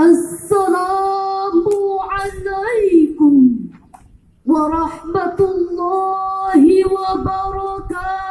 Assalamualaikum warahmatullahi wabarakatuh.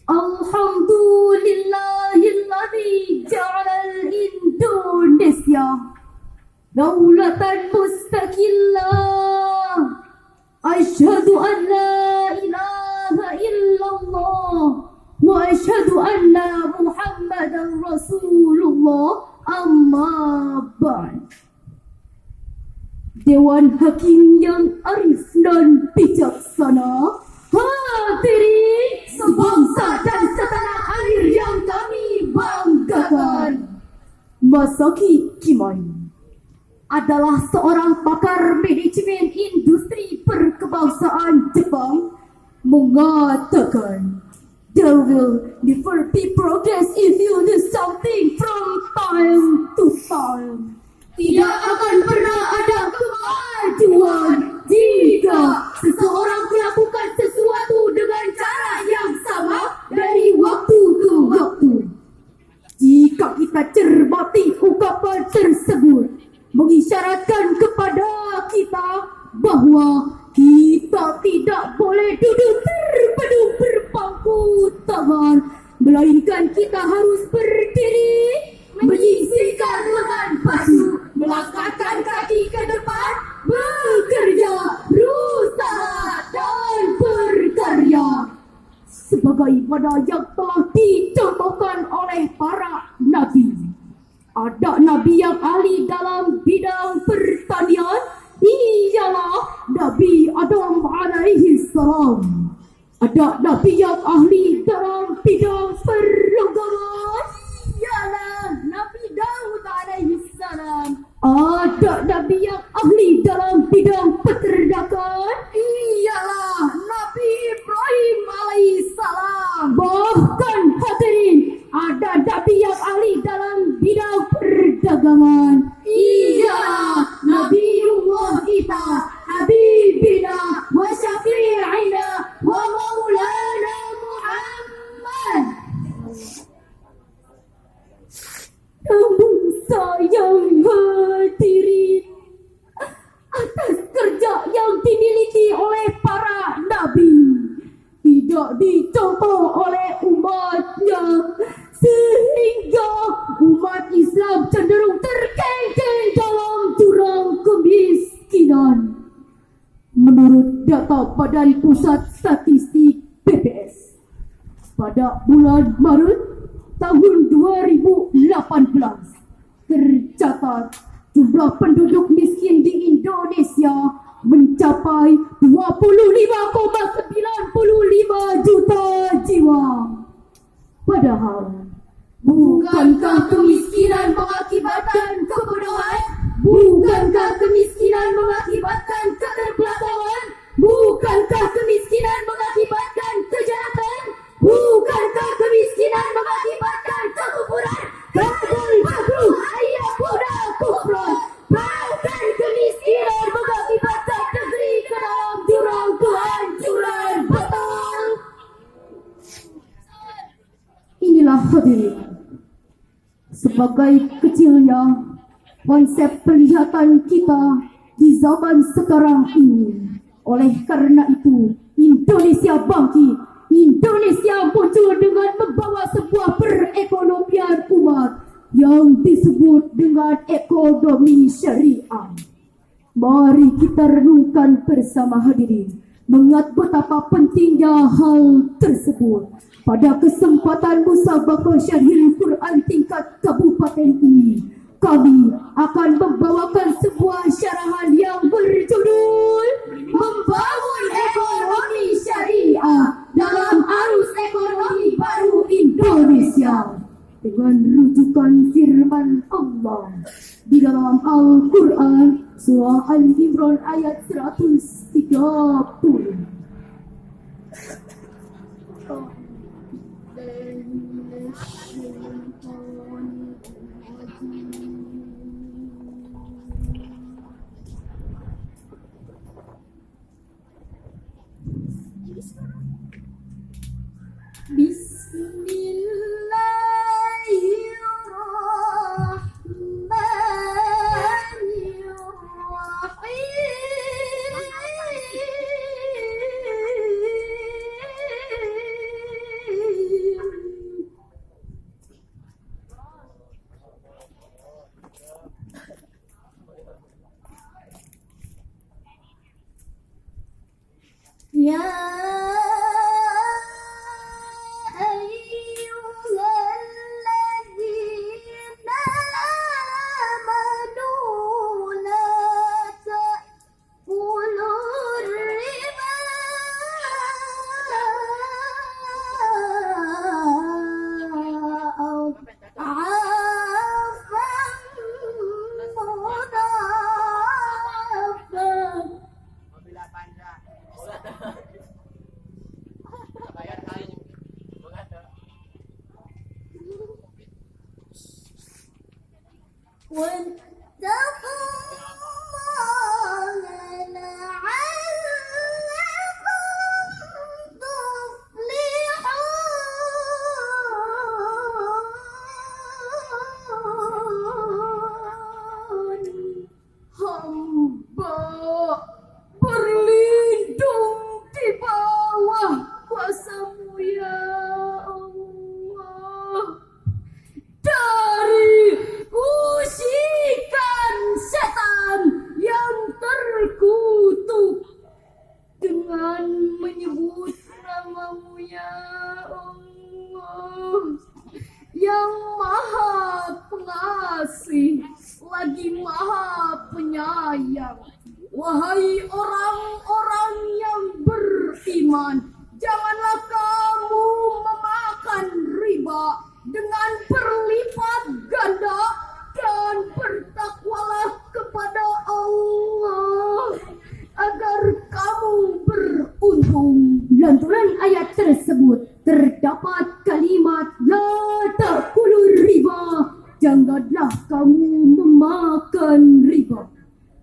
Alhamdulillahilladzi ja'ala Indonesia daulatan mustaqillah. Asyhadu an la ilaha illallah wa asyhadu anna Muhammadan Rasulullah. Amma ba'd. Dewan Hakim yang arif dan bijaksana, hadirin sebangsa dan setanah air yang kami banggakan. Masaki Kimai adalah seorang pakar manajemen industri perkebangsaan Jepang, mengatakan there will never be progress if you do something from time to time. Tidak akan pernah ada kemajuan jika seseorang melakukan sesuatu dengan cara yang sama dari waktu ke waktu. Jika kita cermati ungkapan tersebut, mengisyaratkan kepada kita bahwa kita tidak boleh duduk terpadu berpangku tangan, melainkan kita harus berdiri, menyisihkan lengan baju, melangkahkan kaki ke depan, bekerja, berusaha dan berkarya. Sebagaimana yang telah dicontohkan oleh para nabi. Ada nabi yang ahli dalam bidang pertanian, ialah Nabi Adam alaihi salam. Ada nabi yang ahli dalam bidang perlombaan, ialah Nabi Daud alaihi salam. Ada nabi yang ahli dalam bidang peternakan, ialah Nabi Ibrahim alaihi salam. Bahkan hadirin, ada nabi yang ahli dalam bidang perdagangan, ialah Nabiullah kita, Habibina wa Syafi'ina wa Maulana Muhammad. Namun sayang hadirin, atas kerja yang dimiliki oleh para nabi tidak dicontoh oleh umatnya, sehingga umat Islam cenderung terkengkeng dalam jurang kemiskinan. Menurut data Badan Pusat Statistik BPS, pada bulan Maret tahun 2018 tercatat jumlah penduduk miskin di Indonesia mencapai 25,95 juta jiwa. Padahal, bukankah kemiskinan mengakibatkan kebodohan? Bukankah kemiskinan mengakibatkan keterbelakangan? Bukankah kemiskinan mengakibatkan kejahatan? Bukankah kemiskinan mengakibatkan kekufuran? Kadal makruh ayat muda kufran. Bahkan kemiskinan mengakibatkan negeri ke dalam jurang kehancuran betul. Inilah hadirin, sebagai kecilnya konsep penglihatan kita di zaman sekarang ini. Oleh karena itu, Indonesia bangkit, Indonesia muncul dengan membawa sebuah perekonomian umat yang disebut dengan ekonomi syariah. Mari kita renungkan bersama hadirin, mengingat betapa pentingnya hal tersebut. Pada kesempatan Musabaqah Syarhil Quran tingkat kabupaten ini, kami akan membawakan sebuah syarahan yang berjudul Membangun Ekonomi Syariah dalam Arus Ekonomi Baru Indonesia, dengan rujukan firman Allah di dalam Al-Quran Surah Al-Imran ayat 130. Bismillah. يا أيها الذين آمنوا لا تأكلوا الربا أضعافا مضاعفة واتقوا الله لعلكم تفلحون. Hamba berlindung di bawah kuasa-Mu ya Allah dari usikan setan yang terkutuk dengan menyebut nama-Mu ya Allah yang maha pengasih lagi maha penyayang. Wahai orang-orang yang beriman, janganlah kamu memakan riba dengan berlipat ganda dan bertakwalah kepada Allah agar kamu beruntung. Lanturan ayat tersebut terdapat kalimat la ta'kulur riba, janganlah kamu memakan riba.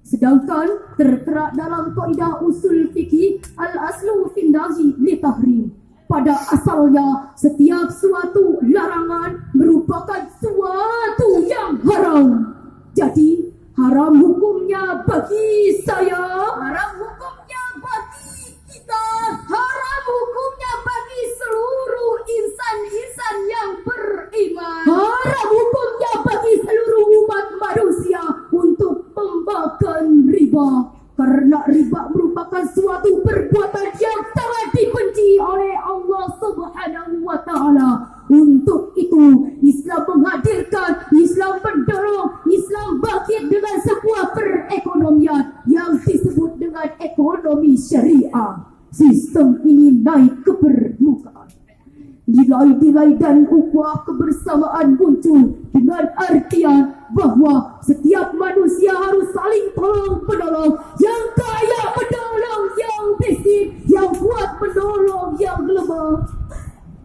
Sedangkan tertera dalam kaidah usul fikih al-aslu fin nahi li tahrim, pada asalnya setiap suatu larangan merupakan suatu yang haram. Jadi haram hukumnya bagi saya, haram hukumnya bagi kita, haram hukumnya bagi seluruh insan-insan yang beriman, haram hukumnya bagi seluruh umat manusia untuk memakan riba, karena riba merupakan suatu perbuatan yang sangat dibenci oleh Allah Subhanahu wa Ta'ala. Untuk itu Islam menghadirkan, Islam mendorong, Islam bangkit dengan sebuah perekonomian yang disebut dengan ekonomi syariah. Sistem ini naik ke permukaan. Nilai-nilai dan ukhuwah kebersamaan muncul dengan artian bahwa setiap manusia harus saling tolong-menolong, yang kaya menolong yang miskin, yang kuat menolong yang lemah.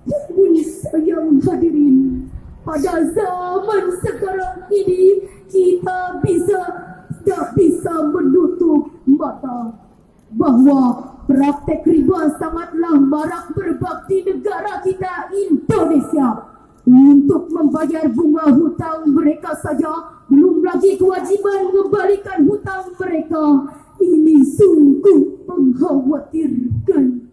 Namun sayang hadirin, pada zaman sekarang ini kita tidak bisa menutup mata bahwa praktek riba sangatlah marak berbakti negara kita Indonesia. Untuk membayar bunga hutang mereka saja, belum lagi kewajiban mengembalikan hutang mereka. Ini sungguh mengkhawatirkan.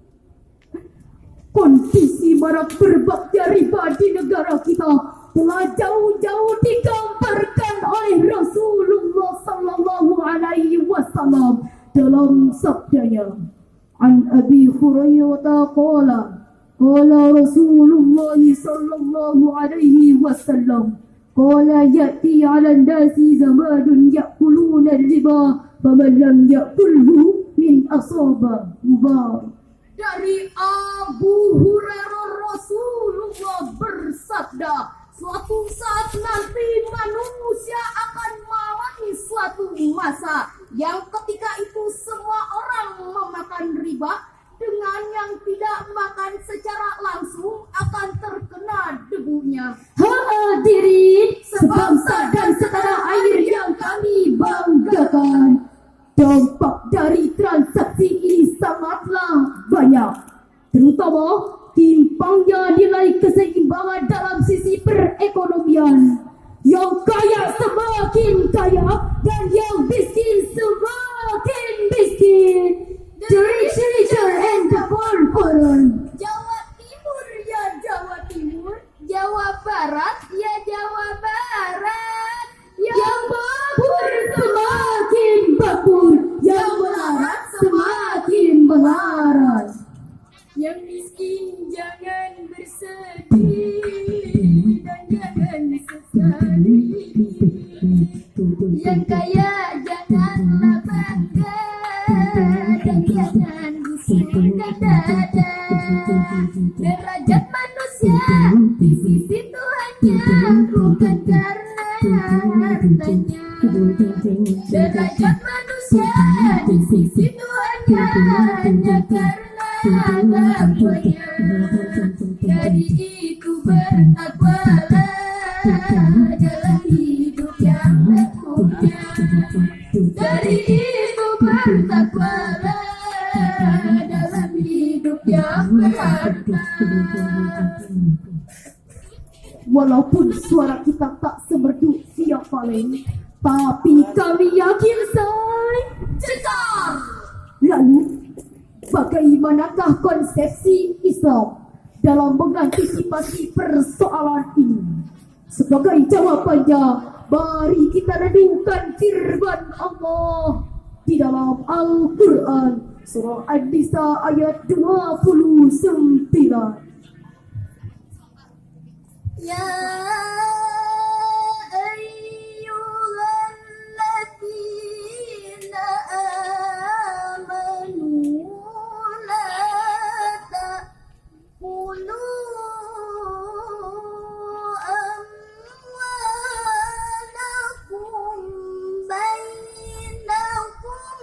Kondisi marak berbakti riba di negara kita telah jauh-jauh digambarkan oleh Rasulullah sallallahu alaihi wasallam dalam sabdanya. An Abi Hurairah qala qala Rasulullah sallallahu alaihi wasallam qala ya'ti 'ala an-nasi zamanun ya'kuluna ar-riba faman lam ya'kulhu min asaba mubarak. Dari Abu Hurairah Rasulullah bersabda, suatu saat nanti manusia akan mengalami suatu masa yang ketika itu semua orang memakan riba, dengan yang tidak makan secara langsung akan terkena debunya. Hadirin sebangsa dan setanah air yang kami banggakan, dampak dari transaksi ini sangatlah banyak, terutama timpangnya nilai keseimbangan dalam sisi perekonomian. Yang kaya semakin kaya dan yang miskin semakin miskin. The rich richer and the poor poorer. Jawa Timur ya Jawa Timur, Jawa Barat ya Jawa Barat. Yang makmur semakin makmur, yang melarat semakin melarat. Yang miskin jangan bersedih dan jangan sesali. Yang kaya janganlah bangga dan jangan busukkan dada. Derajat manusia di sisi Tuhannya bukan karena hartanya. Derajat manusia di sisi Tuhannya hanya karena takwanya. Dari itu bertakwalah dalam hidup yang sempurna. Dari itu bertakwalah dalam hidup yang berharga. Walaupun suara kita tak semerdu Via Valen, tapi kami yakin say cekar. Lalu, bagaimanakah konsepsi Islam dalam mengantisipasi persoalan ini? Sebagai jawabannya, mari kita renungkan firman Allah di dalam Al-Quran surah An-Nisa ayat 29. Ya ayyuhalladzina amanu la ta'kulu amwalakum bainakum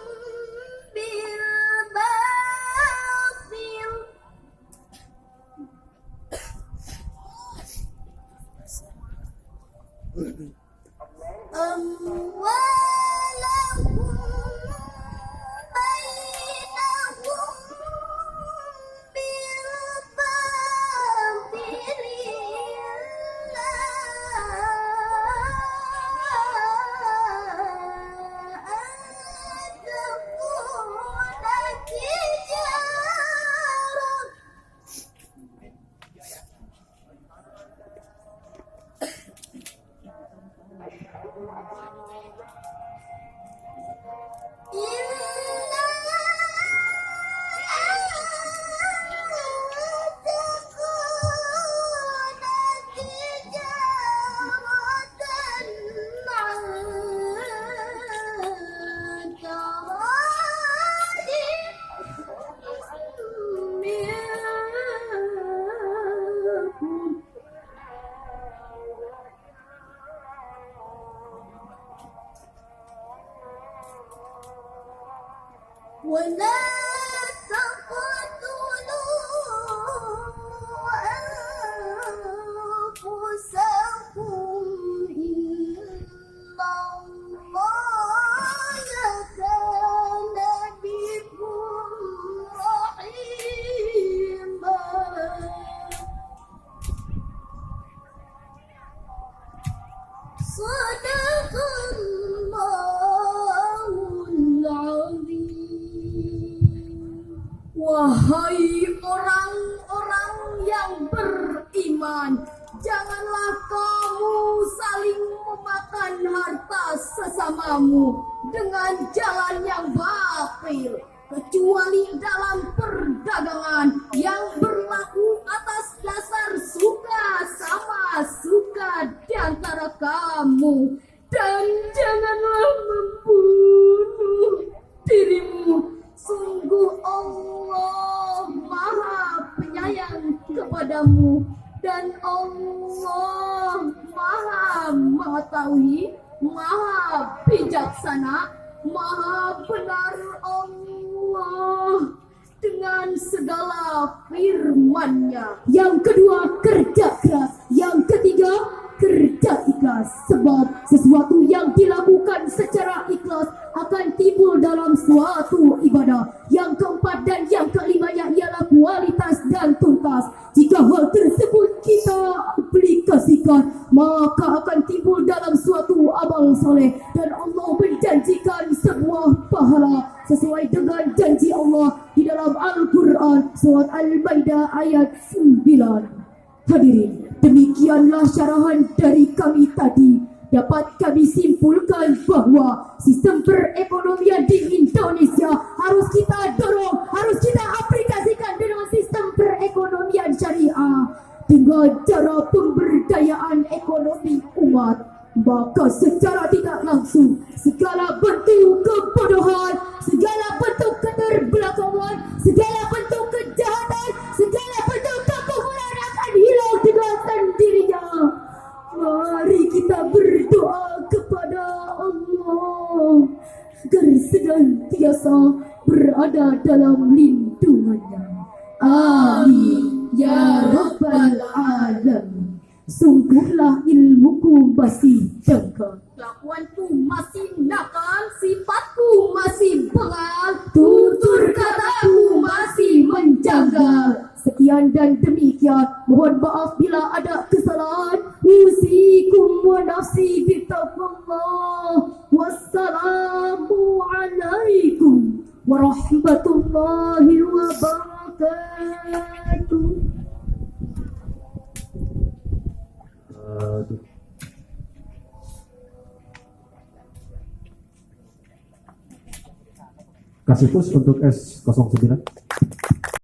bil batil. Amwalakum bainakum bil batil illa an takuna tijarah. ولا تقتلوا أنفسكم إن الله كان بكم رحيما. صدق Allahul Azim. Wahai orang-orang yang beriman, janganlah kamu saling memakan harta sesamamu dengan jalan yang batil, kecuali dalam perdagangan yang berlaku atas dasar suka sama suka di antara kamu. Dan janganlah membunuh dirimu. Sungguh Allah Maha Penyayang kepadamu, dan Allah Maha Mengetahui, Maha Bijaksana, Maha Benar Allah dengan segala firman-Nya. Yang kedua, kerja keras. Yang ketiga, kerja ikhlas. Sebab sesuatu yang dilakukan secara ikhlas akan timbul dalam suatu ibadah. Yang keempat dan yang kelimanya ialah kualitas dan tuntas. Jika hal tersebut kita aplikasikan, maka akan timbul dalam suatu amal soleh, dan Allah menjanjikan sebuah pahala sesuai dengan janji Allah di dalam Al-Quran surat Al-Maidah ayat 9. Hadirin, demikianlah syarahan dari kami tadi. Dapat kami simpulkan bahwa sistem perekonomian di Indonesia harus kita dorong, harus kita aplikasikan dengan sistem menjaga cara pemberdayaan ekonomi umat, maka secara tidak langsung segala bentuk kebodohan, segala bentuk keterbelakangan, segala bentuk kejahatan, segala bentuk kekufuran akan hilang dengan sendirinya. Mari kita berdoa kepada Allah agar senantiasa berada dalam lindungannya. Amin ya rabbal alamin. Sungguhlah ilmuku masih dangkal, kelakuanku masih nakal, sifatku masih bengal, tutur kataku masih menjanggal. Sekian dan demikian, mohon maaf bila ada kesalahan. Usikum wa nafsi bitaqwallah. Wassalamu alaikum warahmatullahi wabarakatuh. Kasih push untuk S09.